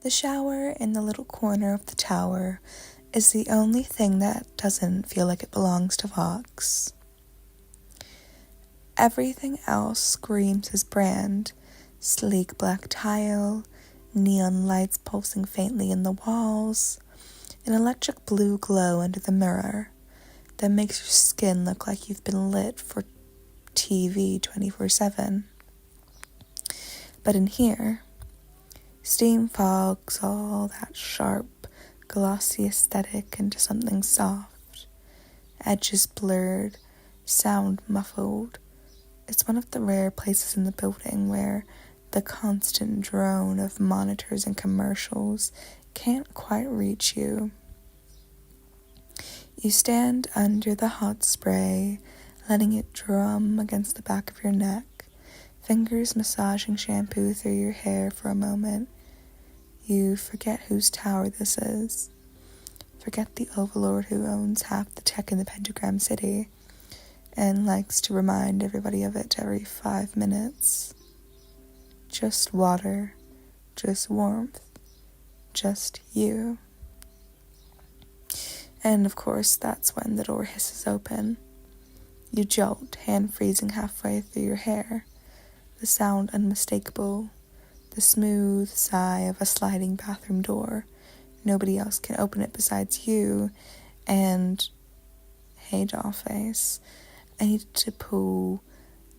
The shower in the little corner of the tower is the only thing that doesn't feel like it belongs to Vox. Everything else screams his brand: sleek black tile, neon lights pulsing faintly in the walls, an electric blue glow under the mirror that makes your skin look like you've been lit for TV 24/7. But in here, steam fogs all that sharp, glossy aesthetic into something soft, edges blurred, sound muffled. It's one of the rare places in the building where the constant drone of monitors and commercials can't quite reach you. You stand under the hot spray, letting it drum against the back of your neck, fingers massaging shampoo through your hair for a moment. You forget whose tower this is. Forget the overlord who owns half the tech in the Pentagram City and likes to remind everybody of it every 5 minutes. Just water, just warmth, just you. And of course, that's when the door hisses open. You jolt, hand freezing halfway through your hair, the sound unmistakable, the smooth sigh of a sliding bathroom door. Nobody else can open it besides you, and hey, Dollface, I need to pull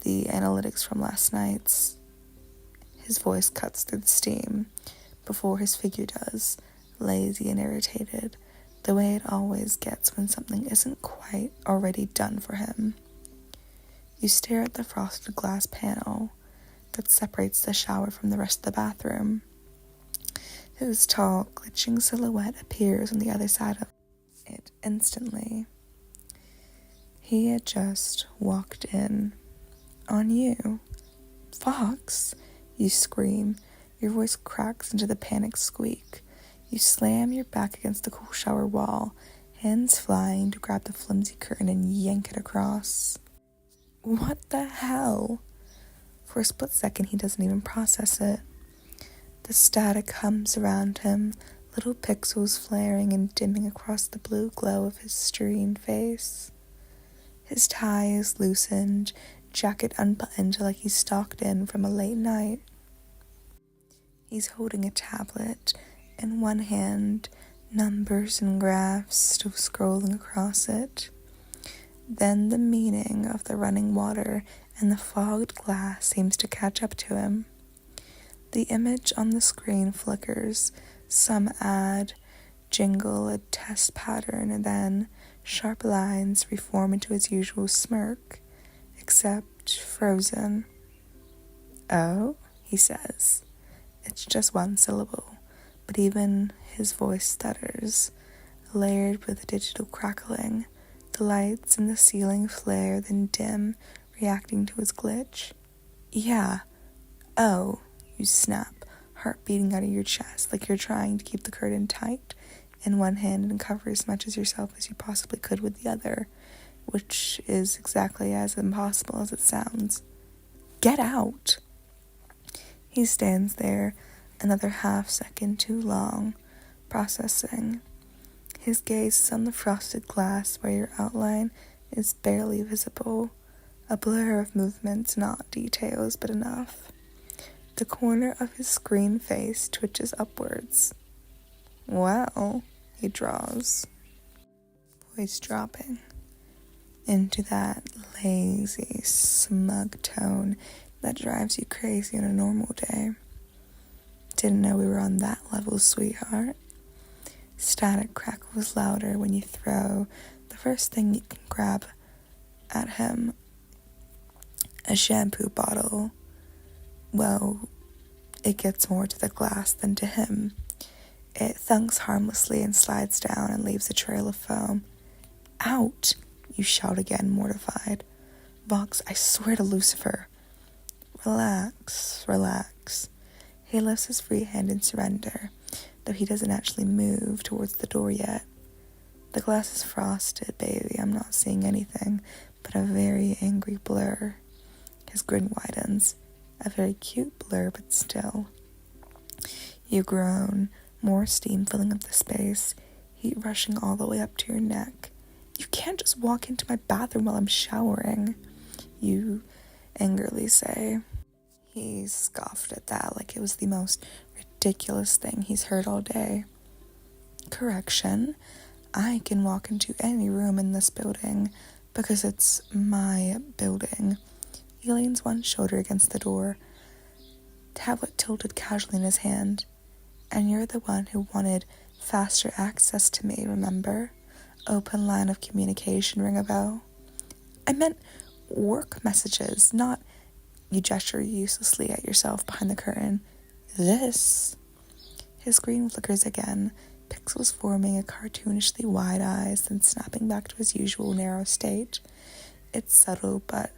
the analytics from last night's. His voice cuts through the steam before his figure does, lazy and irritated, the way it always gets when something isn't quite already done for him. You stare at the frosted glass panel that separates the shower from the rest of the bathroom. His tall, glitching silhouette appears on the other side of it instantly. He had just walked in on you. Fox, you scream. Your voice cracks into the panicked squeak. You slam your back against the cool shower wall, hands flying to grab the flimsy curtain and yank it across. What the hell? For a split second, he doesn't even process it. The static hums around him, little pixels flaring and dimming across the blue glow of his serene face. His tie is loosened, jacket unbuttoned like he stalked in from a late night. He's holding a tablet in one hand, numbers and graphs still scrolling across it. Then the meaning of the running water and the fogged glass seems to catch up to him. The image on the screen flickers, some ad, jingle, a test pattern, and then sharp lines reform into his usual smirk, except frozen. Oh, he says. It's just one syllable, but even his voice stutters, layered with digital crackling. The lights in the ceiling flare, then dim, reacting to his glitch. Yeah. Oh, you snap, heart beating out of your chest like you're trying to keep the curtain tight in one hand and cover as much of yourself as you possibly could with the other, which is exactly as impossible as it sounds. Get out! He stands there, another half second too long, processing. His gaze is on the frosted glass where your outline is barely visible, a blur of movements, not details, but enough. The corner of his screen face twitches upwards. Well, he draws, voice dropping into that lazy, smug tone that drives you crazy on a normal day. Didn't know we were on that level, sweetheart. Static crackles louder when you throw the first thing you can grab at him, a shampoo bottle. Well, it gets more to the glass than to him. It thunks harmlessly and slides down and leaves a trail of foam. Out, you shout again, mortified. Vox, I swear to Lucifer. Relax, relax. He lifts his free hand in surrender, though he doesn't actually move towards the door yet. The glass is frosted, baby. I'm not seeing anything but a very angry blur. His grin widens. A very cute blur, but still. You groan, more steam filling up the space, heat rushing all the way up to your neck. You can't just walk into my bathroom while I'm showering, you angrily say. He scoffed at that like it was the most ridiculous thing he's heard all day. Correction, I can walk into any room in this building because it's my building. He leans one shoulder against the door, tablet tilted casually in his hand. And you're the one who wanted faster access to me, remember? Open line of communication, ring a bell? I meant work messages, not... You gesture uselessly at yourself behind the curtain. This... His screen flickers again, pixels forming a cartoonishly wide eyes, then snapping back to his usual narrow state. It's subtle, but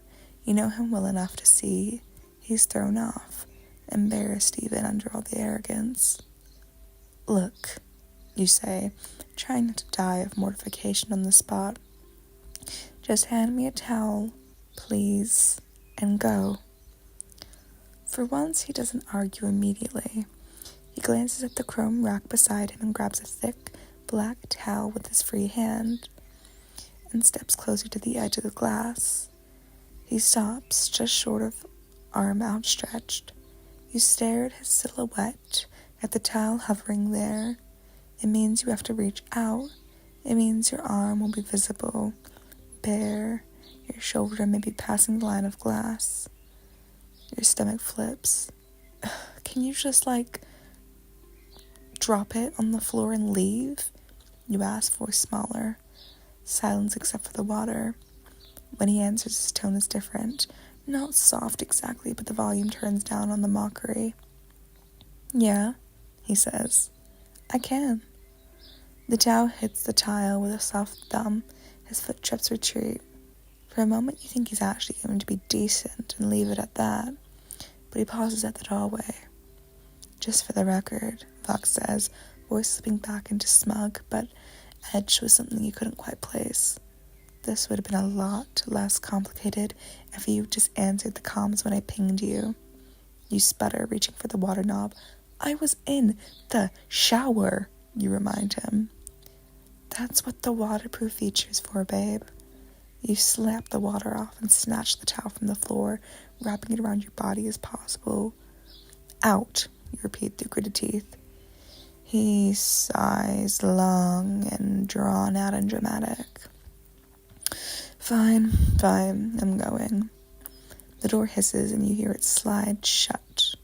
you know him well enough to see he's thrown off, embarrassed even under all the arrogance. Look, you say, trying not to die of mortification on the spot. Just hand me a towel, please, and go. For once, he doesn't argue immediately. He glances at the chrome rack beside him and grabs a thick, black towel with his free hand and steps closer to the edge of the glass. He stops, just short of arm outstretched. You stare at his silhouette, at the towel hovering there. It means you have to reach out. It means your arm will be visible, bare. Your shoulder may be passing the line of glass. Your stomach flips. Can you just, drop it on the floor and leave? You ask, voice smaller. Silence except for the water. When he answers, his tone is different. Not soft exactly, but the volume turns down on the mockery. Yeah, he says. I can. The towel hits the tile with a soft thump. His foot trips retreat. For a moment you think he's actually going to be decent and leave it at that, but he pauses at the doorway. Just for the record, Fox says, voice slipping back into smug, but edged with something you couldn't quite place. This would have been a lot less complicated if you just answered the comms when I pinged you. You sputter, reaching for the water knob. I was in the shower, you remind him. That's what the waterproof feature's for, babe. You slap the water off and snatch the towel from the floor, wrapping it around your body as possible. Out, you repeat through gritted teeth. He sighs, long and drawn out and dramatic. Fine, I'm going. The door hisses and you hear it slide shut.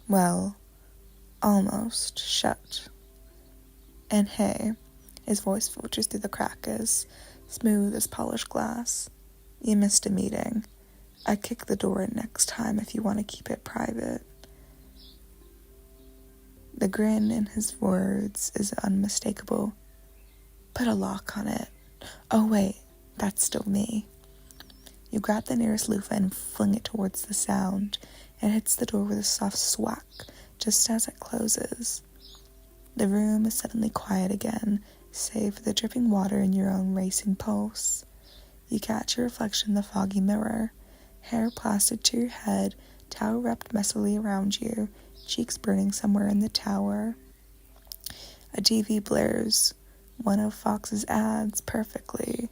Well, almost shut. And hey, his voice filters through the crack as smooth as polished glass. You missed a meeting. I kick the door in next time if you want to keep it private. The grin in his words is unmistakable. Put a lock on it. Oh wait, that's still me. You grab the nearest loofah and fling it towards the sound. It hits the door with a soft swack just as it closes. The room is suddenly quiet again, save for the dripping water in your own racing pulse. You catch your reflection in the foggy mirror, hair plastered to your head, towel wrapped messily around you, cheeks burning somewhere in the tower. A TV blares, one of Fox's ads perfectly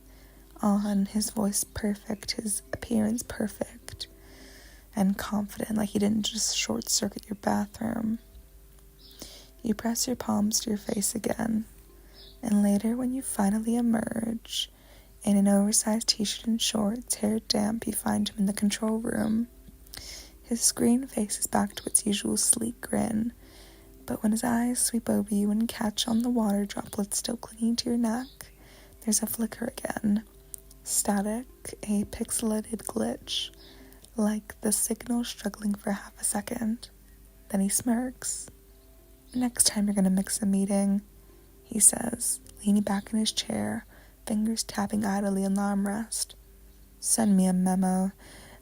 on, his voice perfect, his appearance perfect, and confident, like he didn't just short-circuit your bathroom. You press your palms to your face again, and later when you finally emerge, in an oversized t-shirt and shorts, hair damp, you find him in the control room. His screen faces back to its usual sleek grin, but when his eyes sweep over you and catch on the water droplets still clinging to your neck, there's a flicker again. Static, a pixelated glitch, like the signal struggling for half a second. Then he smirks. Next time you're gonna mix a meeting, he says, leaning back in his chair, fingers tapping idly on the armrest. Send me a memo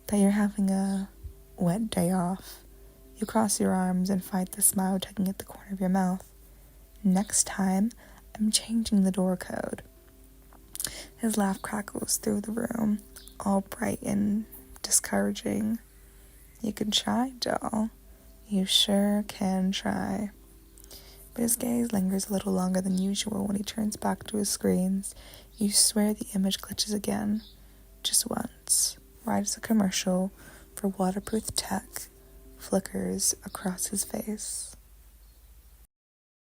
that you're having a wet day off. You cross your arms and fight the smile tugging at the corner of your mouth. Next time, I'm changing the door code. His laugh crackles through the room, all bright and discouraging. You can try, doll. You sure can try. but his gaze lingers a little longer than usual when he turns back to his screens. You swear the image glitches again. Just once, right as a commercial for waterproof tech flickers across his face.